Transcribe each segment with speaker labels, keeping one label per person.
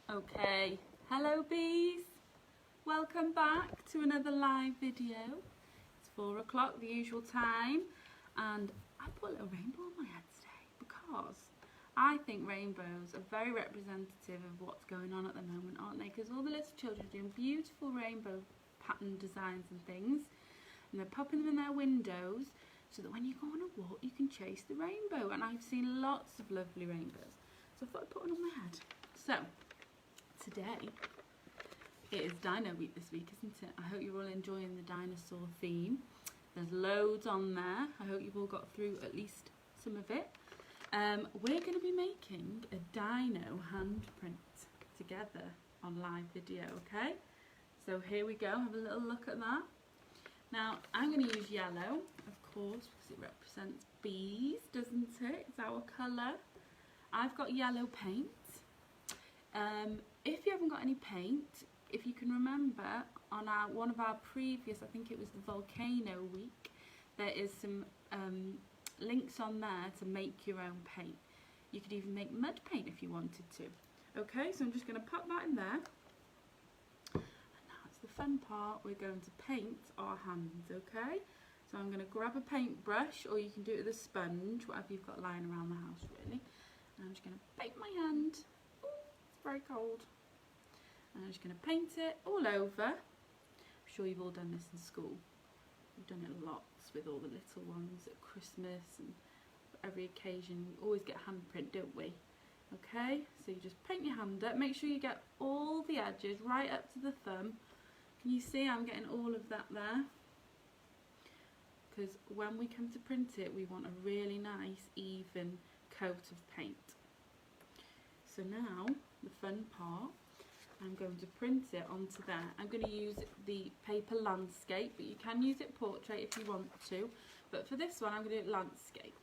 Speaker 1: Okay, hello bees, welcome back to another live video. It's 4 o'clock, the usual time, and I put a little rainbow on my head today because I think rainbows are very representative of what's going on at the moment, aren't they? Because all the little children are doing beautiful rainbow pattern designs and things, and they're popping them in their windows so that when you go on a walk you can chase the rainbow, and I've seen lots of lovely rainbows, so I thought I'd put one on my head. So today, it is Dino Week this week, isn't it? I hope you're all enjoying the dinosaur theme. There's loads on there. I hope you've all got through at least some of it. We're going to be making a dino handprint together on live video, okay? So here we go, have a little look at that. Now, I'm going to use yellow, of course, because it represents bees, doesn't it? It's our colour. I've got yellow paint. If you haven't got any paint, if you can remember on one of our previous, I think it was the volcano week, there is some links on there to make your own paint. You could even make mud paint if you wanted to. Okay, so I'm just going to pop that in there. And now it's the fun part, we're going to paint our hands, okay? So I'm going to grab a paintbrush, or you can do it with a sponge, whatever you've got lying around the house really. And I'm just going to paint my hand. Very cold, and I'm just going to paint it all over. I'm sure you've all done this in school. We've done it lots with all the little ones at Christmas and every occasion. We always get a handprint, don't we? Okay, so you just paint your hand up. Make sure you get all the edges right up to the thumb. Can you see I'm getting all of that there? Because when we come to print it, we want a really nice even coat of paint. So now, the fun part, I'm going to print it onto there. I'm going to use the paper landscape, but you can use it portrait if you want to. But for this one, I'm going to do it landscape.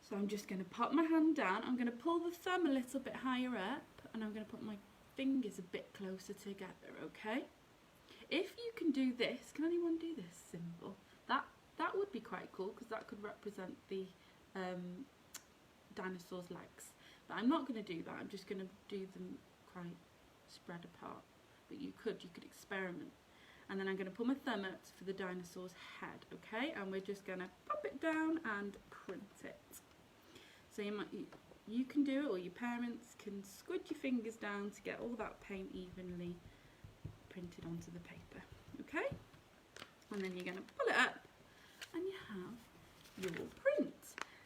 Speaker 1: So I'm just going to pop my hand down. I'm going to pull the thumb a little bit higher up, and I'm going to put my fingers a bit closer together, okay? If you can do this, can anyone do this symbol? That would be quite cool, because that could represent the dinosaur's legs. But I'm not going to do that, I'm just going to do them quite spread apart. But you could experiment. And then I'm going to pull my thumb up for the dinosaur's head, okay? And we're just going to pop it down and print it. So you can do it, or your parents can squid your fingers down to get all that paint evenly printed onto the paper, okay? And then you're going to pull it up and you have your print.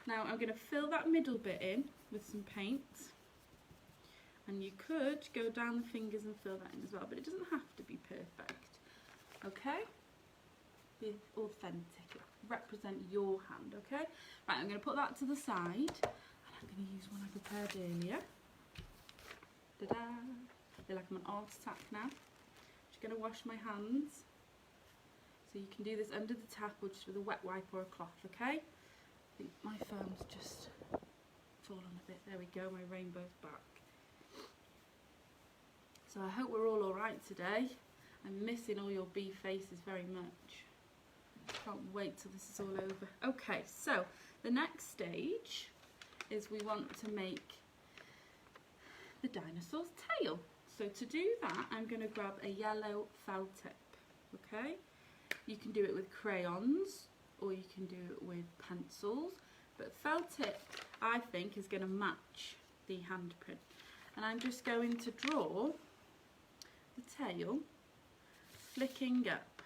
Speaker 1: Now I'm going to fill that middle bit in with some paint, and you could go down the fingers and fill that in as well, but it doesn't have to be perfect, okay? Be authentic, represent your hand, okay? Right, I'm going to put that to the side, and I'm going to use one I prepared earlier. Ta-da! I feel like I'm an art attack now. Just going to wash my hands, so you can do this under the tap or just with a wet wipe or a cloth, okay? I think my phone's just fallen a bit. There we go, my rainbow's back. So I hope we're all alright today. I'm missing all your bee faces very much. Can't wait till this is all over. Okay, so the next stage is we want to make the dinosaur's tail. So to do that, I'm going to grab a yellow felt tip, okay? You can do it with crayons, or you can do it with pencils, but felt tip I think is going to match the handprint. And I'm just going to draw the tail flicking up,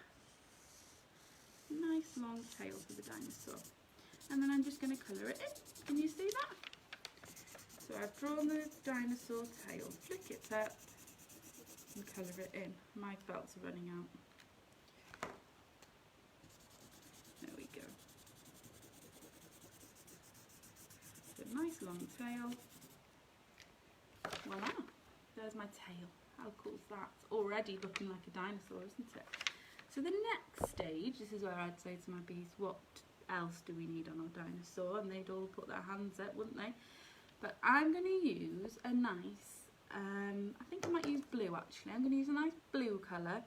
Speaker 1: nice long tail for the dinosaur, and then I'm just going to colour it in. Can you see that? So I've drawn the dinosaur tail, flick it up and colour it in. My felts are running out. Nice long tail. Voila, there's my tail. How cool is that? It's already looking like a dinosaur, isn't it? So the next stage, this is where I'd say to my bees, what else do we need on our dinosaur? And they'd all put their hands up, wouldn't they? But I'm going to use a nice, I think I might use blue actually. I'm going to use a nice blue colour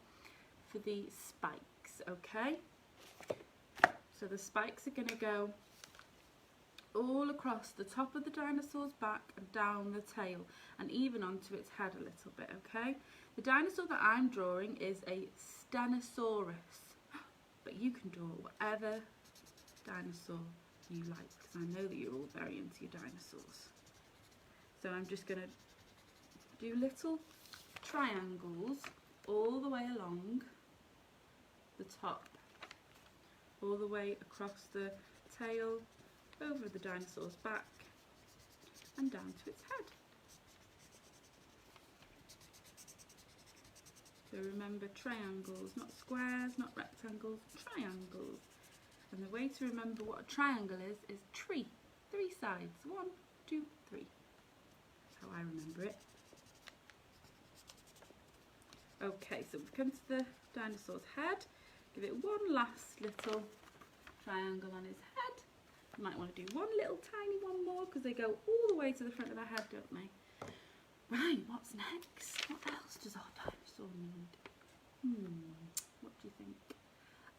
Speaker 1: for the spikes, okay? So the spikes are going to go all across the top of the dinosaur's back and down the tail and even onto its head a little bit, okay? The dinosaur that I'm drawing is a Stenosaurus, but you can draw whatever dinosaur you like because I know that you're all very into your dinosaurs. So I'm just going to do little triangles all the way along the top, all the way across the tail, over the dinosaur's back and down to its head. So remember, triangles, not squares, not rectangles, triangles. And the way to remember what a triangle is tree, 3 sides, 1, 2, 3. That's how I remember it. Okay, so we've come to the dinosaur's head. Give it one last little triangle on his head. You might want to do one little tiny one more because they go all the way to the front of the head, don't they? Right, what's next? What else does our dinosaur need? What do you think?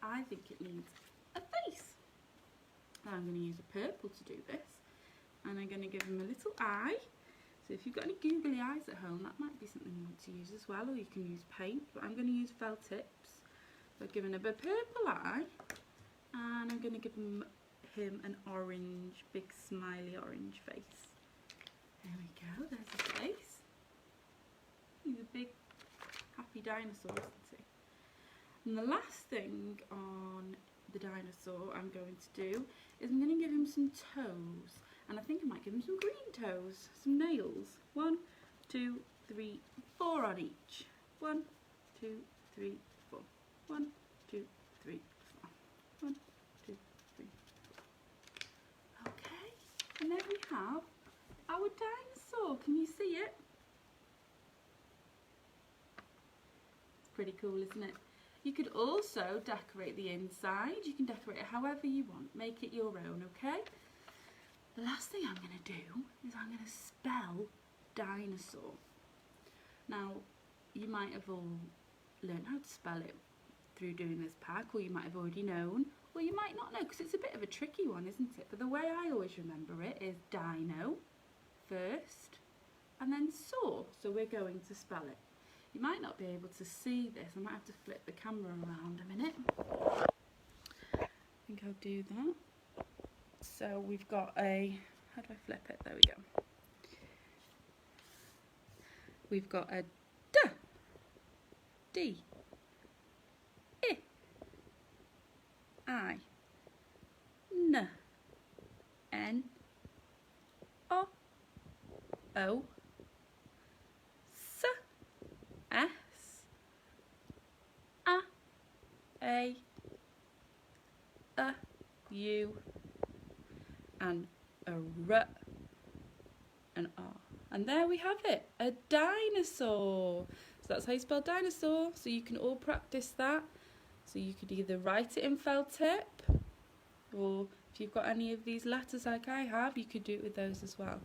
Speaker 1: I think it needs a face. I'm going to use a purple to do this. And I'm going to give him a little eye. So if you've got any googly eyes at home, that might be something you want to use as well, or you can use paint. But I'm going to use felt tips. So I've given him a purple eye. And I'm going to give him an orange, big smiley orange face. There we go, there's his face. He's a big happy dinosaur, isn't he? And the last thing on the dinosaur I'm going to do is I'm going to give him some toes. And I think I might give him some green toes, some nails. 1, 2, 3, 4 on each. 1, 2, 3, 4. 1, 2, 3, 4. 1, 2, 3, 4. Okay, and there we have our dinosaur. Can you see it? It's pretty cool, isn't it? You could also decorate the inside. You can decorate it however you want. Make it your own, okay? The last thing I'm going to do is I'm going to spell dinosaur. Now, you might have all learned how to spell it through doing this pack, or you might have already known, or you might not know, because it's a bit of a tricky one, isn't it? But the way I always remember it is dino first, and then saw. So we're going to spell it. You might not be able to see this. I might have to flip the camera around a minute. I think I'll do that. So we've got a, how do I flip it? There we go. We've got a D, D, I, N, N, O, O, S, S, A, U, and a R, and R. And there we have it, a dinosaur. So that's how you spell dinosaur. So you can all practice that. So you could either write it in felt tip, or if you've got any of these letters like I have, you could do it with those as well.